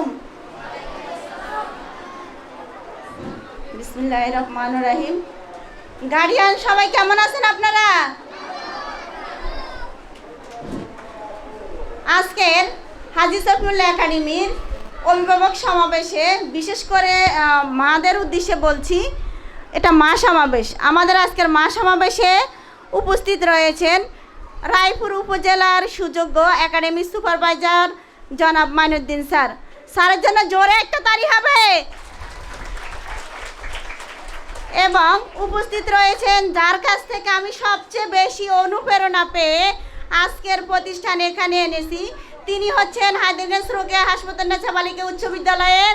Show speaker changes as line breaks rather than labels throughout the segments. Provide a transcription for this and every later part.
আলাইকুম। বিসমিল্লাহির রহমানির রহিম। গার্ডিয়ান সবাই কেমন আছেন আপনারা? আজকের হাজী সফিউল্লাহ একাডেমির অভিভাবক সমাবেশে বিশেষ করে মাদের উদ্দেশ্যে বলছি, এটা মা সমাবেশ। আমাদের আজকের মা সমাবেশে উপস্থিত রয়েছেন রায়পুর উপজেলার সুযোগ্য একাডেমিক সুপারভাইজার জনাব মাইনুদ্দিন স্যার। স্যারের জন্য জোরে একটা তালি হবে। এবং উপস্থিত রয়েছেন যার কাছ থেকে আমি সবচেয়ে বেশি অনুপ্রেরণা পেয়ে আজকের প্রতিষ্ঠানে এখানে এনেছি, তিনি হচ্ছেন হায়দ্রাবাদ রোকেয়া হাসপাতাল নেছা বালিকা উচ্চ বিদ্যালয়ের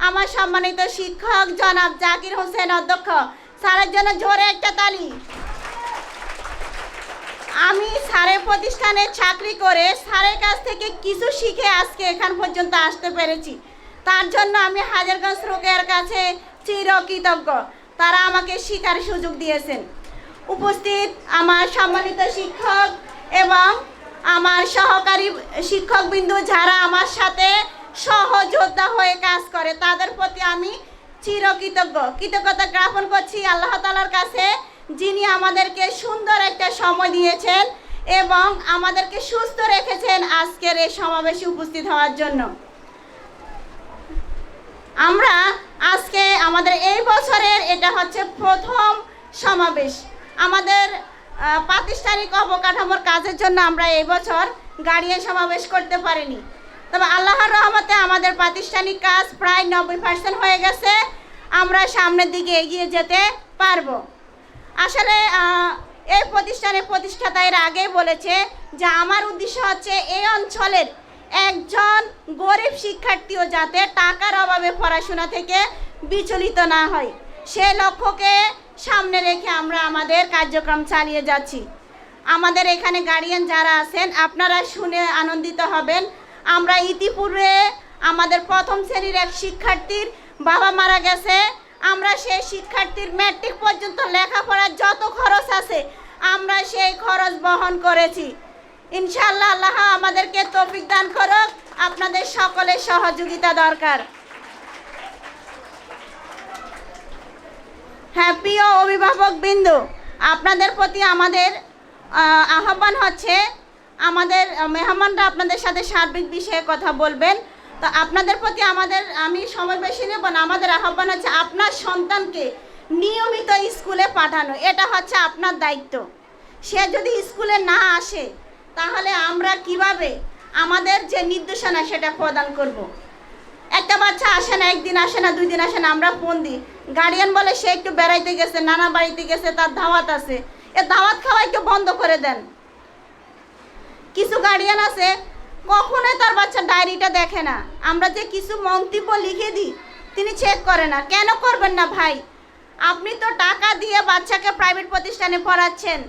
আমার সম্মানিত শিক্ষক জনাব জাকির হোসেন অধ্যক্ষ। স্যারের জন্য জোরে একটা তালি। আমি স্যারের প্রতিষ্ঠানে চাকরি করে স্যারের কাছ থেকে কিছু শিখে আজকে এখান পর্যন্ত আসতে পেরেছি, তার জন্য আমি হায়দ্রাবাদ রোকেয়ার কাছে চিরকৃতজ্ঞ। তারা আমাকে শিখার সুযোগ দিয়েছেন। উপস্থিত আমার সম্মানিত শিক্ষক এবং আমার সহকারী শিক্ষকবৃন্দ যারা আমার সাথে সহযোদ্ধা হয়ে কাজ করে, তাদের প্রতি আমি কৃতজ্ঞতা জ্ঞাপন করছি আল্লাহ তাআলার কাছে, যিনি আমাদেরকে সুন্দর একটা সময় দিয়েছেন এবং আমাদেরকে সুস্থ রেখেছেন আজকের এই সমাবেশে উপস্থিত হওয়ার জন্য। আমরা আজকে আমাদের এই বছরের এটা হচ্ছে প্রথম সমাবেশ। আমাদের প্রাতিষ্ঠানিক অবকাঠামোর কাজের জন্য আমরা এই বছর গার্ডিয়ান সমাবেশ করতে পারিনি, তবে আল্লাহর রহমতে আমাদের প্রাতিষ্ঠানিক কাজ প্রায় 90% হয়ে গেছে। আমরা সামনের দিকে এগিয়ে যেতে পারবো। আসলে এই প্রতিষ্ঠানের প্রতিষ্ঠাতা এর আগেই বলেছে যে আমার উদ্দেশ্য হচ্ছে এই অঞ্চলের একজন গরিব শিক্ষার্থীও যাতে টাকার অভাবে পড়াশোনা থেকে বিচলিত না হয়, সে লক্ষ্যকে সামনে রেখে আমরা আমাদের কার্যক্রম চালিয়ে যাচ্ছি। আমাদের এখানে গার্ডিয়ান যারা আছেন আপনারা শুনে আনন্দিত হবেন। আমরা ইতিপূর্বে আমাদের প্রথম শ্রেণীর এক শিক্ষার্থীর বাবা মারা গেছে। আমরা সেই শিক্ষার্থীর ম্যাট্রিক পর্যন্ত লেখাপড়ার যত খরচ আছে আমরা সেই খরচ বহন করেছি। ইনশাআল্লাহ আল্লাহ আমাদেরকে তৌফিক দান করুক। আপনাদের সকলের সহযোগিতা দরকার। হ্যাঁ, প্রিয় অভিভাবক বিন্দু, আপনাদের প্রতি আমাদের আহ্বান হচ্ছে, আমাদের মেহমানরা আপনাদের সাথে সার্বিক বিষয়ে কথা বলবেন। তো আপনাদের প্রতি আমি সময় বেশি নেব না, আমাদের আহ্বান হচ্ছে আপনার সন্তানকে নিয়মিত স্কুলে পাঠানো। এটা হচ্ছে আপনার দায়িত্ব। সে যদি স্কুলে না আসে তাহলে আমরা কিভাবে আমাদের যে নির্দেশনা সেটা প্রদান করব। একটা বাচ্চা আসে না, একদিন আসে না, 2 দিন আসে না, আমরা ফোন দিই। গার্ডিয়ান বলে সে একটু বেড়াইতে গেছে, নানা বাড়িতে গেছে, তার দাওয়াত আছে, এ দাওয়াত খাওয়া একটু বন্ধ করে দেন। কিছু গার্ডিয়ান আছে কখনোই তার বাচ্চা ডায়েরিটা দেখে না, আমরা যে কিছু মন্তব্য লিখে দিই তিনি চেক করে না। কেন করবেন না ভাই? আপনি তো টাকা দিয়ে বাচ্চাকে প্রাইভেট প্রতিষ্ঠানে পড়াচ্ছেন,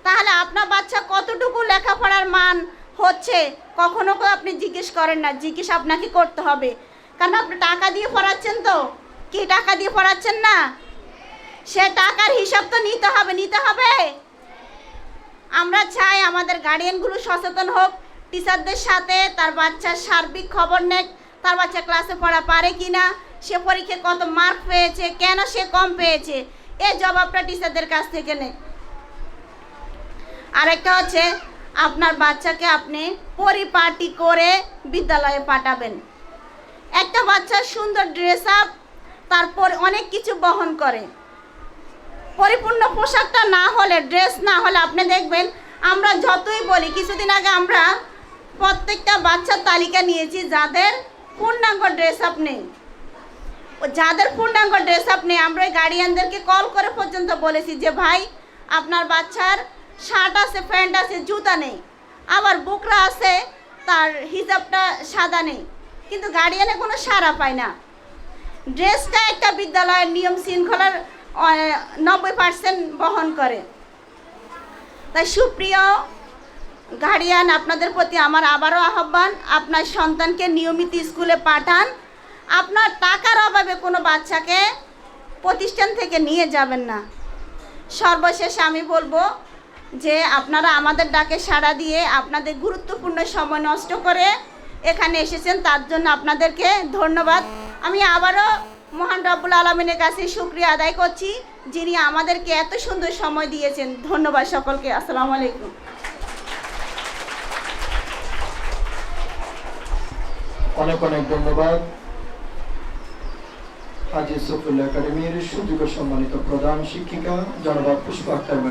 তাহলে আপনার বাচ্চা কতটুকু লেখাপড়ার মান হচ্ছে কখনো আপনি জিজ্ঞেস করেন না। জিজ্ঞেস আপনাকে করতে হবে, কারণ আপনি টাকা দিয়ে পড়াচ্ছেন। তো কি টাকা দিয়ে পড়াচ্ছেন না? সে টাকার হিসাব তো নিতে হবে। আমরা চাই আমাদের গার্ডিয়ানগুলো সচেতন হোক, টিচারদের সাথে তার বাচ্চার সার্বিক খবর নেক, তার বাচ্চা ক্লাসে পড়া পারে কি না, সে পরীক্ষায় কত মার্ক পেয়েছে, কেন সে কম পেয়েছে, এই জবাবটা টিচারদের কাছ থেকে নেই। আরেকটা হচ্ছে আপনার বাচ্চাকে আপনি পরিপাটি করে বিদ্যালয়ে পাঠাবেন। একটা বাচ্চার সুন্দর ড্রেস আপ, তারপর অনেক কিছু বহন করে। পরিপূর্ণ পোশাকটা না হলে, ড্রেস না হলে আপনি দেখবেন আমরা যতই বলি, কিছুদিন আগে আমরা প্রত্যেকটা বাচ্চার তালিকা নিয়েছি যাদের পূর্ণাঙ্গ ড্রেস আপ নেই। যাদের পূর্ণাঙ্গ ড্রেস আপ নেই আমরা গার্ডিয়ানদেরকে কল করে পর্যন্ত বলেছি যে ভাই আপনার বাচ্চার শার্ট আছে, প্যান্ট আছে, জুতা নেই, আবার বুকরা আছে, তার হিজাবটা সাদা নেই, কিন্তু গার্ডিয়ানে কোনো সাড়া পায় না। ড্রেসটা একটা বিদ্যালয়ের নিয়ম শৃঙ্খলার 90% বহন করে। তাই সুপ্রিয় গার্ডিয়ান, আপনাদের প্রতি আমার আবারও আহ্বান, আপনার সন্তানকে নিয়মিত স্কুলে পাঠান। আপনার টাকার অভাবে কোনো বাচ্চাকে প্রতিষ্ঠান থেকে নিয়ে যাবেন না। সর্বশেষে আমি বলবো যে আপনারা আমাদের ডাকে সাড়া দিয়ে আপনাদের গুরুত্বপূর্ণ সময় নষ্ট করে এখানে এসেছেন, তার জন্য আপনাদেরকে ধন্যবাদ। আমি আবারও মহান রব্বুল আলমিনের কাছে শুকরিয়া আদায় করছি, যিনি আমাদেরকে এত সুন্দর সময় দিয়েছেন। ধন্যবাদ সকলকে। আসসালামু আলাইকুম।
অনেক অনেক ধন্যবাদ হাজী সফিউল্লাহ একাডেমির সুযোগ্য সম্মানিত প্রধান শিক্ষিকা জনাব পুষ্পা আক্তার।